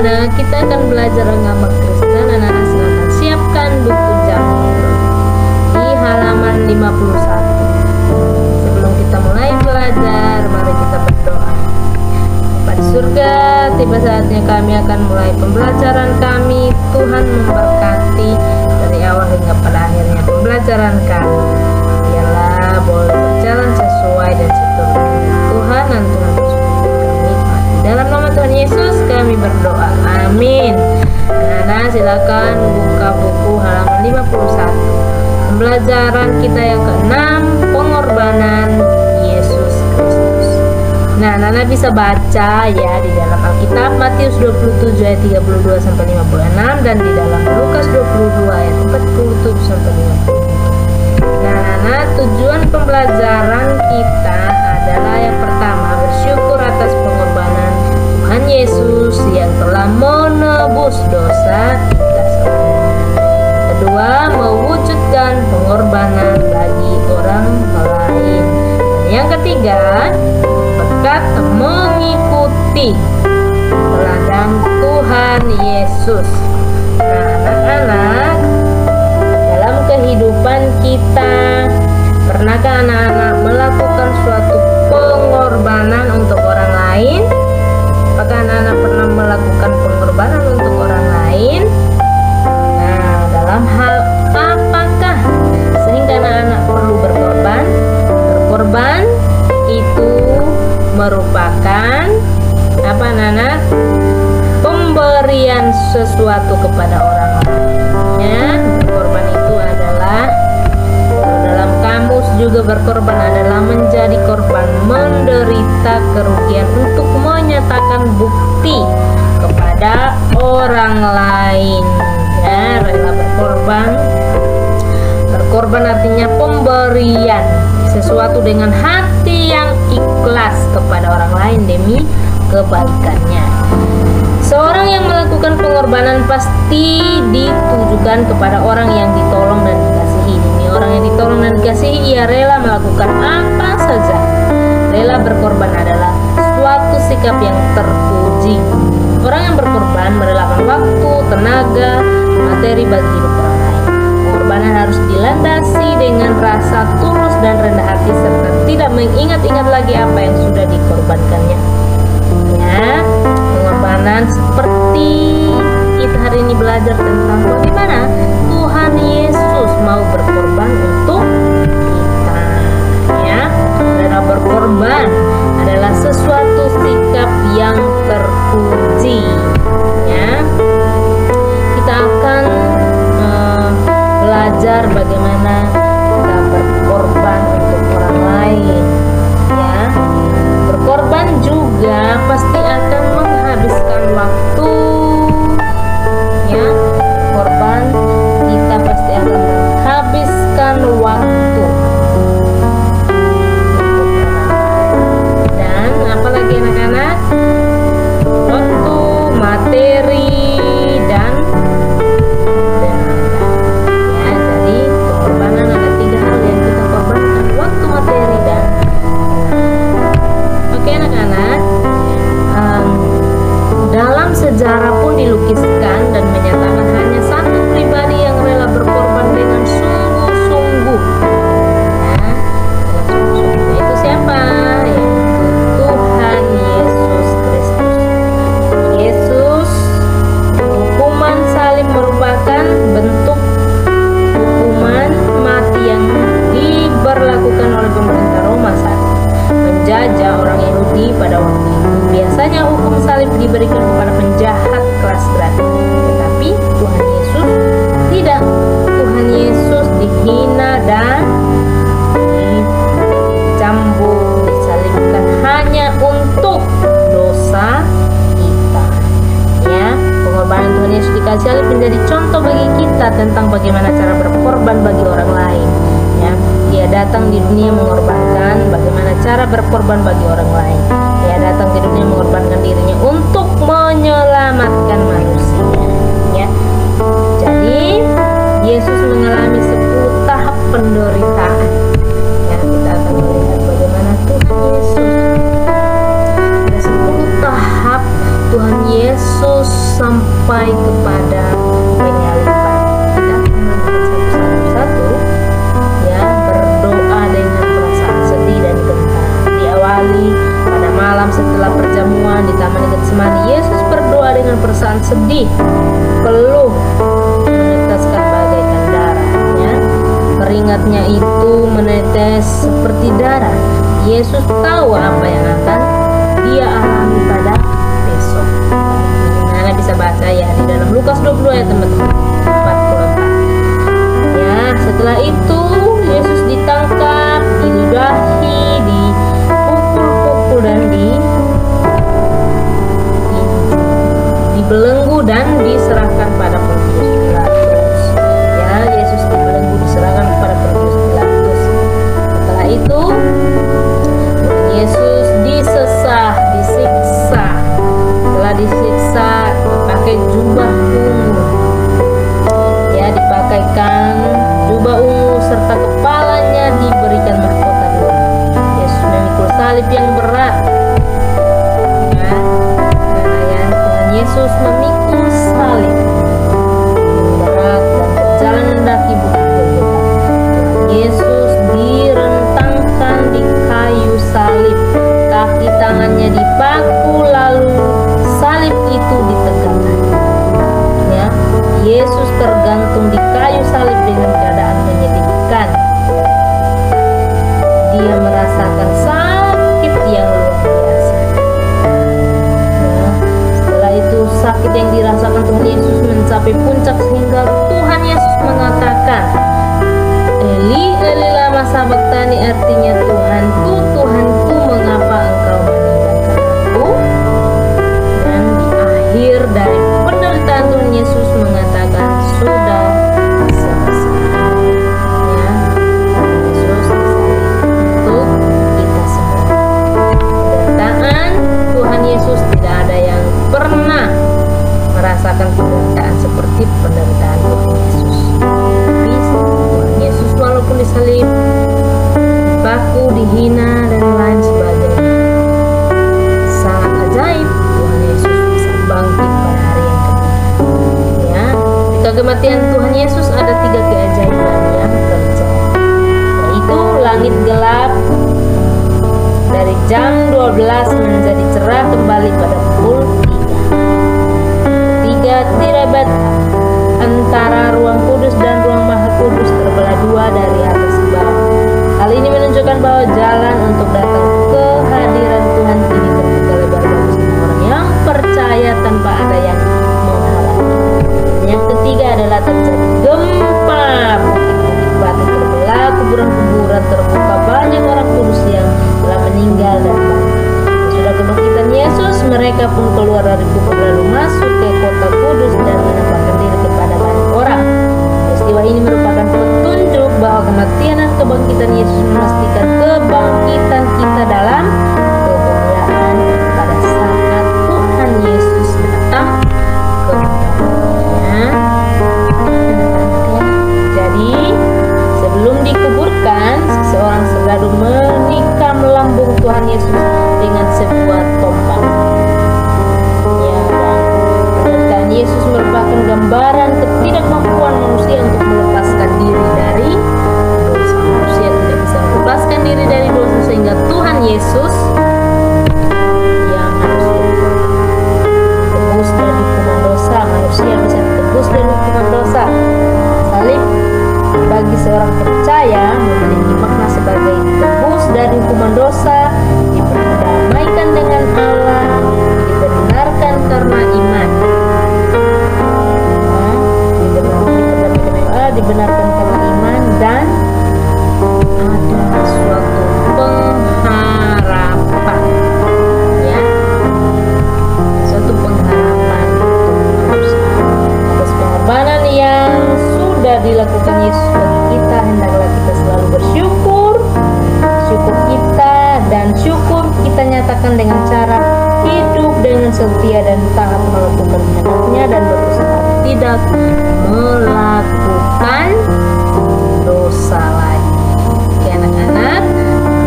anak-anak, kita akan belajar agama Kristen. Anak-anak silakan siapkan buku Jamur di halaman 51. Sebelum kita mulai belajar, mari kita berdoa. Bapa di surga, tiba saatnya kami akan mulai pembelajaran kami. Tuhan memberkati dari awal hingga pada akhirnya pembelajaran kami. Biarlah boleh berjalan sesuai dan seturut Tuhan dan Tuhan Yesus kami. Dalam nama Tuhan Yesus kami berdoa. Amin. Anak-anak silakan buka buku halaman 51. Pembelajaran kita yang ke-6, pengorbanan Yesus Kristus. Nah, anak-anak bisa baca ya di dalam Alkitab Matius 27 ayat 32 sampai 56 dan di dalam Lukas 22 ayat 47 sampai 50. Nah, anak-anak, tujuan pembelajaran kita adalah yang pertama, bersyukur atas pengorbanan Tuhan Yesus yang telah menebus dosa kita semua. Kedua, mewujudkan pengorbanan bagi orang lain. Dan yang ketiga, berkat mengikuti teladan Tuhan Yesus. Nah, anak-anak, dalam kehidupan kita, pernahkah anak-anak melakukan suatu pengorbanan untuk orang lain? Apakah anak-anak pernah melakukan pengorbanan untuk orang lain? Nah, dalam hal apakah sehingga anak-anak perlu berkorban? Berkorban itu merupakan apa, anak-anak? Pemberian sesuatu kepada orang lain. Ya, berkorban itu adalah, dalam kamus juga berkorban adalah menjadi korban, menderita kerugian untuk menyatakan bukti kepada orang lain. Ya, rela berkorban. Berkorban artinya pemberian sesuatu dengan hati yang ikhlas kepada orang lain demi kebaikannya. Seorang yang melakukan pengorbanan pasti ditujukan kepada orang yang ditolong dan dikasihi. Ini orang yang ditolong dan dikasihi, ia rela melakukan apa saja. Rela berkorban adalah suatu sikap yang terpuji. Orang yang berkorban merelakan waktu, tenaga, materi bagi hidup orang lain. Pengorbanan harus dilandasi dengan rasa tulus dan rendah hati serta tidak mengingat-ingat lagi apa yang sudah dikorbankannya. Ya, pengorbanan seperti kita hari ini belajar tentang bagaimana Tuhan Yesus mau berkorban untuk kita. Ya, rela berkorban adalah sesuatu sikap yang terpuji. Ya, kita akan belajar bagaimana kita berkorban untuk orang lain. Ya, berkorban juga pasti akan menghabiskan waktu. Ya, korban kita pasti akan menghabiskan waktu. Dan apalagi anak-anak, waktu, materi, dan tenaga. Ya, jadi pengorbanan ada 3 hal yang kita korbankan: waktu, materi, dan tenaga. Oke anak-anak, dalam sejarah pun dilukiskan dan menyatakan hanya satu pribadi yang rela berkorban dengan sungguh-sungguh. Ya, dengan sungguh-sungguh. Itu siapa? Yaitu Tuhan Yesus Kristus. Yesus, hukuman salib merupakan bentuk hukuman mati yang diberlakukan oleh pemerintah Roma saat menjajah orang Yahudi pada waktu itu. Biasanya hukum salib diberikan kepada penjahat kelas berat, tetapi Tuhan Yesus tidak. Tuhan Yesus dihina dan dicambuk, disalibkan hanya untuk dosa kita. Ya, pengorbanan Tuhan Yesus di kayu salib menjadi contoh bagi kita tentang bagaimana cara berkorban bagi orang lain. Ya, Dia datang di dunia mengorbankan bagaimana cara berkorban bagi orang lain. Dia datang di dunia mengorbankan dirinya untuk menyelamatkan manusia. Ya, jadi Yesus mengalami 10 tahap penderitaan. Ya, kita akan melihat bagaimana Tuhan Yesus. Ada 10 tahap Tuhan Yesus Yesus sampai kepada penyaliban. Kita satu-satu ya, berdoa dengan perasaan sedih dan gentar. Diawali pada malam setelah perjamuan di Taman Getsemani, Yesus berdoa dengan perasaan sedih, peluh meneteskan bagaikan darah. Keringatnya itu menetes seperti darah. Yesus tahu apa yang akan dia alami pada besok. Anda bisa baca ya di dalam Lukas 22 ya teman-teman, 44. Ya, setelah itu Yesus ditangkap, diludahi, dipukul-pukul dan dibelenggu dan diserahkan pada Pontius Pilatus. Ya, Yesus dibelenggu, diserahkan kepada Pontius Pilatus. Setelah itu Yesus disiksa. Setelah disiksa, pakai jubah ungu. Ya, dipakaikan jubah ungu serta kepalanya diberikan mahkota dua. Yesus memikul salib yang berat. Ya, Tuhan Yesus memikul salib berat dan berjalan mendaki bukit Golgota. Yesus direntangkan di kayu salib, kaki tangannya dipaku, lalu salib itu ditegakkan. Ya, Yesus tergantung di kayu salib dengan keadaan menyedihkan. Dia merasakan sakit yang luar biasa. Ya, setelah itu sakit yang dirasakan Tuhan Yesus mencapai puncak sehingga Tuhan Yesus mengatakan, Eli, Eli lama sabachthani, artinya Tuhanku, Tuhanku, mengapa engkau meninggalkan aku? Dan di akhir dari penderitaan Tuhan Yesus mengatakan, sudah selesai. Ya, Yesus disalib untuk kita semua. Penderitaan Tuhan Yesus, tidak ada yang pernah merasakan penderitaan seperti penderitaan Tuhan Yesus. Tapi Tuhan Yesus walaupun disalib, dipaku, dihina dan lain sebagainya, sangat ajaib Tuhan Yesus bisa bangkit pada hari yang ketiga. Ya, ketika kematian Tuhan Yesus ada 3 keajaiban yang terjadi, yaitu langit gelap dari jam 12 menjadi cerah kembali pada pukul 3. Ketiga, tirabat antara ruang kudus dan ruang maha kudus terbelah 2 dari atas ke bawah. Hal ini menunjukkan bahwa jalan untuk datang ke hadiran Tuhan kini terbuka lebar bagi semua orang yang percaya tanpa ada yang menghalangi. Yang ketiga adalah terjadi gempa, bukit-bukit batu terbelah, kuburan-kuburan terbuka, banyak orang kudus yang telah meninggal dan bangkit. Sudah kebangkitan Yesus, mereka pun keluar dari kubur lalu masuk ke kota kudus dan menampakkan diri kepada banyak orang. Peristiwa ini merupakan petunjuk bahwa kematian dan kebangkitan Yesus memastikan kebangkitan kita dalam kemuliaan pada saat Tuhan Yesus datang kembali. Jadi sebelum dikuburkan, seseorang serdadu menikam lambung Tuhan Yesus dengan sebuah tombak. Ya, dan Yesus merupakan gambaran ketidakmampuan manusia untuk melepaskan diri dari dosa. Manusia tidak bisa melepaskan diri dari dosa, sehingga Tuhan Yesus yang harus ditebus dari hukuman dosa, manusia bisa ditebus dari hukuman dosa. Salib bagi seorang percaya memiliki makna sebagai tebus dari hukuman dosa, diperdamaikan dengan Allah, dibenarkan karena iman. Dibenarkan karena iman, dan ada suatu pengharapan, ya, suatu pengharapan untuk manusia atas pengorbanan yang sudah dilakukan Yesus bagi kita. Hendaklah kita selalu bersyukur. Syukur kita dan syukur kita nyatakan dengan cara hidup dengan setia dan taat melakukan kehendaknya dan berusaha tidak melakukan dosa lagi. Oke anak-anak,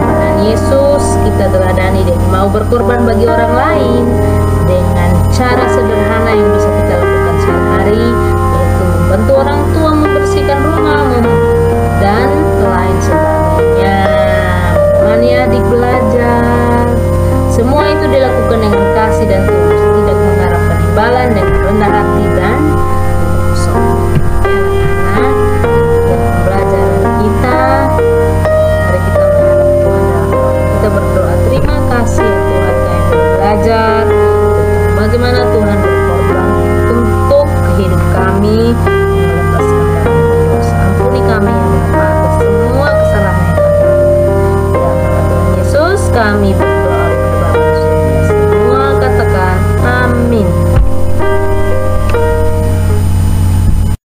dengan Yesus kita teladani dan mau berkorban bagi orang lain dengan cara sederhana